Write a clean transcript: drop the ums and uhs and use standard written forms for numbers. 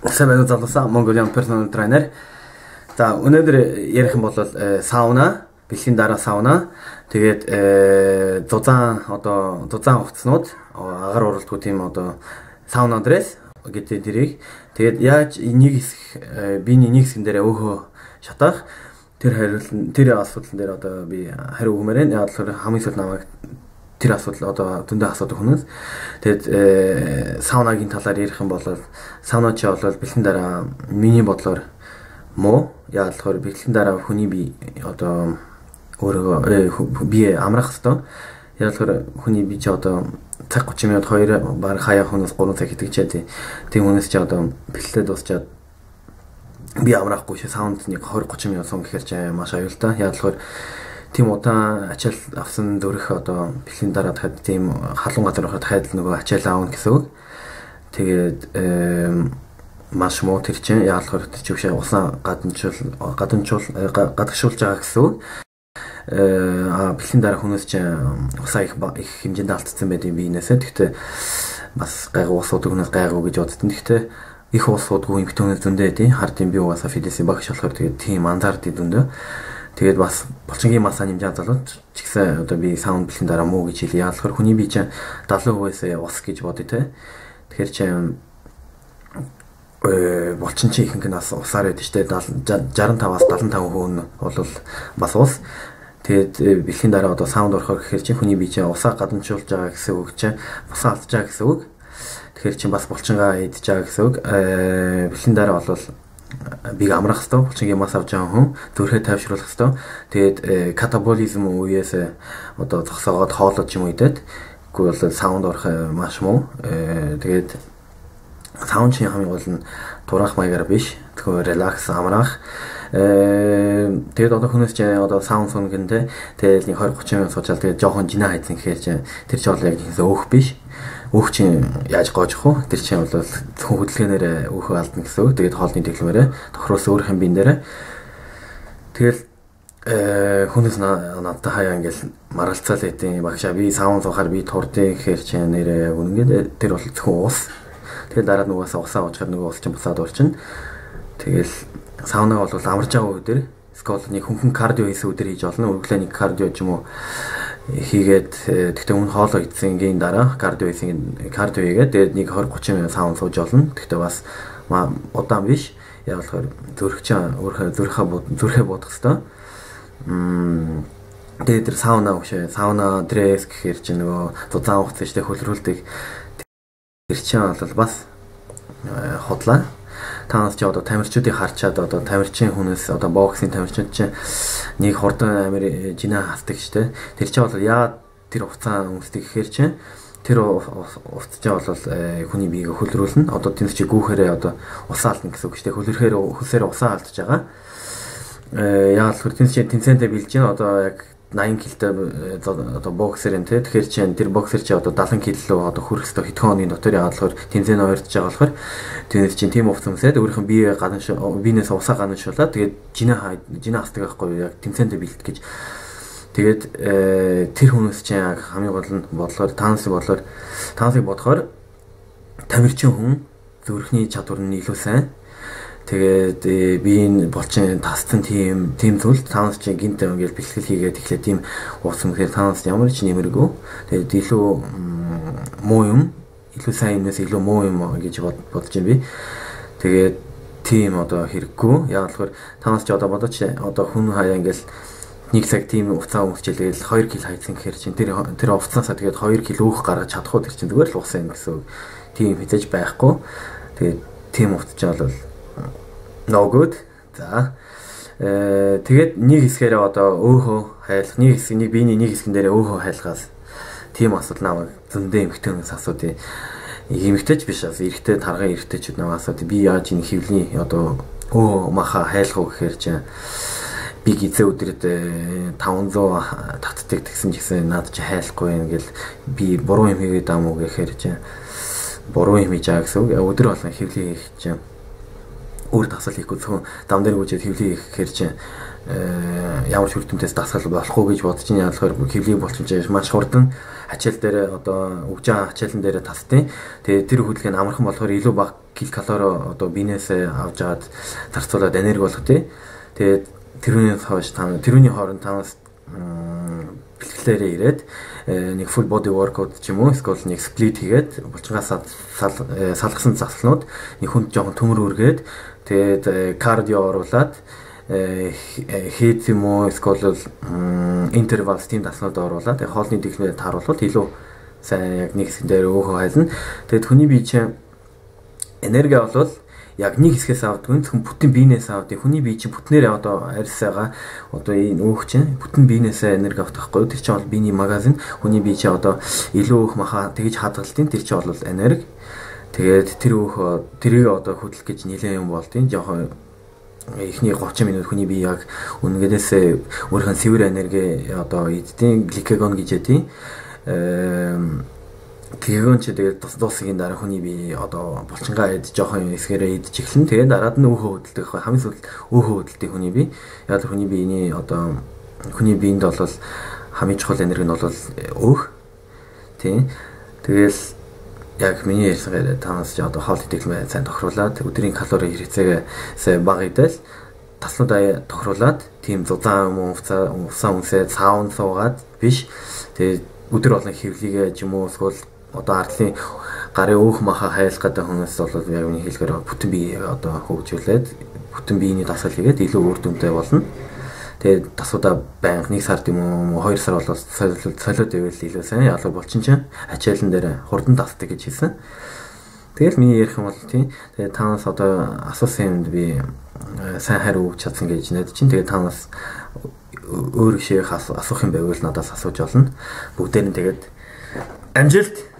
Сайн байна уу залуусаа Mongolian personal trainer. За өнөөдөр ярих юм бол сауна, бэлгийн дараа сауна. Тэгээд дузаан хувцснууд агаар уралдгүй тийм сауна дресс гэдэг дэрийг. Тэгээд яаж нэг хэсэг биений нэг хэсгэн дээр өөхөө шатах тэр асуудал дээр би хариу өгмээр байна. Яг л хамгийн сүүлд намайг тэр асуудал дүндээ асуудаг хүмүүс. Тэгээд саунагийн талаар ярих юм бол сауна чи бол бэлхэн дараа миний бодлоор муу. Яг л бэлхэн дараа хүний бие өөрийгөө бие амрах хэвээр. Яг л хүний бие чи цаг 30 минут 2 баг хаяа хүнээс 3 цаг итгэжээ. Тийм хүнээс чи бэлтээ дуусчаад бие амраахгүй шээ саунд нэг 20-30 минут сон гэхэр чи маш аюултай. Яг л тийм удаан ачаал авсан дөрөх бэлгийн дараа дахиад тийм халуун газар ороход дахиад нөгөө ачаал аавна гэсэн үг. Тэгээд маш муу тэр чинь яалахаар тэр чинь усаа гадагшуулж байгаа гэсэн үг. Бэлгийн дараа хүмүүс чинь усаа их хэмжээнд алдсан байдаг биенээсээ. Гэхдээ бас гайгүй ус уудаг хүнээс гайгүй гэж боддоо. Гэхдээ их ус уудаггүй эмэгтэй хүнээс зөндөө байдیں۔ Хардын би угаасаа фитнесийн багш болохоор тэгээд тийм анзаардыг зөндөө. Тэгээд бас булчингийн масаа нэмж залууд ч гэсэн би саунд бэлгийн дараа муу гэж хэлээ. Яалахаар хүний бие чинь 70% ус гэж бодъё те. Тэгэхээр чи булчин чи ихэнх нь усаар байдаг штэ 65-аас 75% нь бол бас ус. Тэгээд бэлгийн дараа саунд орохоор гэхээр чи хүний бие чинь усаа гадамжуулж байгаа гэсэн үг чи усаа алдж байгаа гэсэн үг. Тэгэхээр чи бас булчингаа идж байгаа гэсэн үг. Бэлгийн дараа бол бийг амрах хэвээр булчингийн мас авч байгаа хүн зүрхээ тайвшруулах хэвээр. Тэгээд катаболизм үеэс зогсоогоод хоолод ч юм уу идэт. Гэхдээ бол саунд орох маш муу. Тэгээд саунд чинь хамгийн гол нь турах маягаар биш. Тэгэхээр релакс амрах. Тэгээд хүнээс чи саунд сунгэнтэй тэгээд нэг 20-30 минут суучаал тэгээд жоохон жинаа хайцсан гэхээр чи тэр чи бол яг өөх биш. Өөх чинь яаж гоожих вэ? Тэр чинь бол зөвхөн хөдөлгөөнөөр өөхөө алдна гэсэн үг. Тэгээд хоолны дэглэмээрээ тохируулсан өөрийнх нь биен дээрээ. Тэгэл хүнээс надад хаяа ингээл маралцаал хэдийн багшаа би саунд суухаар би турдیں۔ Гэхээр чи нэрээ үнгээд тэр бол зөвхөн ус. Тэгээд дараа нь угаасаа усаа уучаар нөгөө ус чинь бусаад урчин. Тэгэл саунаа бол амарч байгаа үедэр скол нэг хөнгөн кардио хийсэн үедэр хийж болно. Өглөө нэг кардио ч юм уу хийгээд тэгтээ өмнө хоолоо идсэнгийн дараа кардио хийгээд тэгээд нэг 20-30 минут саунд сууж олно. Тэгтээ бас удаан биш. Яг болохоор зүрхээ буудах хэвээр. Тэгээд тэр сауна дресс гэхээр чи нөгөө дузаан хугацаа штэ хөлрүүлдэг. Тэр чинь бол бас хотлаа. Танаас ч тамирчдыг харчаад тамирчин хүнээс боксийн тамирчид чинь нэг хурдан амир жинаа хасдаг штэ. Тэр чинь бол яа тэр хугацаа өнгөсдөг гэхээр чинь тэр хугацаа бол хүний биеийг хөлрүүлнэ. Тэнд чи гүүхээрээ усаа алдна гэсэн үг штэ. Хөлсөөр усаа алдж байгаа. Яа л тэнд чи тэнцэнтэй бэлж гин яг 80 кг боксер энэ тэгэхээр чи тэр боксер чи 70 кг руу хүрэх хэвээр хэдхэн хоногийн дотор яагаад болохоор тэнцэн ойртож байгаа болохоор тэрнээс чинь тийм уфцсамсаад өөрийнх нь биенээс усаа гадамжуулаад тэгээд жинаа хасдаг байхгүй яг тэнцэнтэй бэлт гэж тэгээд тэр хүмүүс чинь яг хамгийн гол нь таанасыг бодохоор тамирчин хүн зүрхний чадвар нь илүү сайн. Тэгээд биеийн булчин тасцсан тийм зүйлд таанаас чи гинт ингээл бэлтгэл хийгээд тэгэхээр тийм ууц юмхээр таанаас ямар ч нэмэргүй. Тэгээд илүү муу юм, илүү сайн юмнаас илүү муу юм гэж бодож байна би. Тэгээд тийм хэрэггүй. Яг л таанаас чи бодож хүн хаяа ингээл нэг цаг тийм уцаа өмсчээлгээл 2 кг хайцсан гэхээр чин тэр уцаасаа тэгээд 2 кг өөх гаргаж чадах уу тэр чин зүгээр л усан гэсэн. Тийм хязгаарч байхгүй. Тэгээд тийм уцаа бол no good. За. Тэгээд нэг хэсгээрээ өөхөө хайлах, биений нэг хэсгэн дээрээ өөхөө хайлахаас тийм асуудал намайг зөндөө эмэгтэйнээс асуудыг. Эмэгтэйч биш бас эрэгтэй тарган эрэгтэйчүүд намайг асуудыг. Би яаж энэ хөвлийн маха хайлах уу гэхээр чинь би гизээ өдрөд 500 татдаг гэсэн жигсэн наад чи хайлахгүй ингээл би буруу юм хийгээд амуу гэхээр чинь буруу юм хийж байгаа гэсэн үг. Өдөр болгон хөвлийн хийх чинь өөр дасгал хийхгүй зөвхөн дам дээр гүйжээд хөвлийг хийхээр чинь ямар ч хүртэмтээс дасгал болохгүй гэж бодож ин яалахаар хөвлийг болчихж маш хурдан ачаал дээр одоо өвжин ачаалан дээр тасдیں۔ Тэгээ тэр хөдөлгөөний амархан болохоор илүү бага килокалори одоо биенээсээ авч аваад зарцуулаад энерги болгох тий. Тэгээ тэрүүний хооронд танаас бэлтгэлээрээ ирээд нэг full body workout ч юм уу эсвэл нэг split хийгээд булчингаас салгасан заслнууд нэг хүнд жоохон төмөр үргээд тэгээд кардио оруулаад хийц юм уу эсвэл интервал стим даснууд оруулаад хоолны техникээр тааруулбал илүү сайн яг нэг хэсгэн дээр өөхөө хайлна. Тэгээд хүний бие чинь энерги болвол яг нэг хэсгээс авдаг зөвхөн бүтэн биенээс авдаг. Хүний бие чинь бүтнээр одоо арьсаага одоо энэ өөх чинь бүтэн биенээсээ энерги авдаг байхгүй. Тэр чинь бол биений магазин. Хүний бие чинь одоо илүү өөх маха тэгж хадгалтын тэр чинь бол энерги. Тэгээд тэр өөх тэрийг одоо хөдлөх гэж нэлээд юм болдیں۔ Жохон эхний 30 минут хүний бие яг үнэгээсээ өөрийнхөө цэвэр энерги одоо эдийн гликоген гэж ядیں۔ Гликоген ч тэгээд дуусгийн дараа хүний бие одоо булчингаа идж жоохон эсгэрээ идж эхлэн тэгээд дараад нь өөхөө хөдөлдөг байхгүй. Хамгийн сүүлд өөхөө хөдөлдөг хүний бие. Яг хүний биений одоо хүний биед бол хамгийн чухал энерги нь бол өөх. Тийм. Тэгэл яг миний ярьсангаар танаас ч одоо хоол идэх мэ сайн тохируулаад өдрийн калори хэрэгцээгээ бага идэл таслуудаа тохируулаад тийм зузаан юм уусаа үнсээ цаавн суугаад биш. Тэгээд өдөр болгон хөвлийгээ ч юм уу эсвэл одоо ардлын гарын өөх маха хайлах гэдэг хүмүүс бол яг үний хэлгээр бүтэн бие одоо хөгжүүлээд бүтэн биений дасгал хийгээд илүү үр дүнтэй болно. Тэгээд тасуудаа байнга 1 сард юм уу 2 сар болоод солиод ивэл илүү сайн ялга болчин чинь ачаалан дээр хурдан тасдаг гэж хэлсэн. Тэгэл миний ярих юм бол тийм. Тэгээд танаас одоо асуусан юмд би сайн хариу өгч чадсан гэж найдаж чинь. Тэгээд танаас өөр жишээ асуух юм байвал надаас асууж олно. Бүгдээр нь тэгээд амжилт.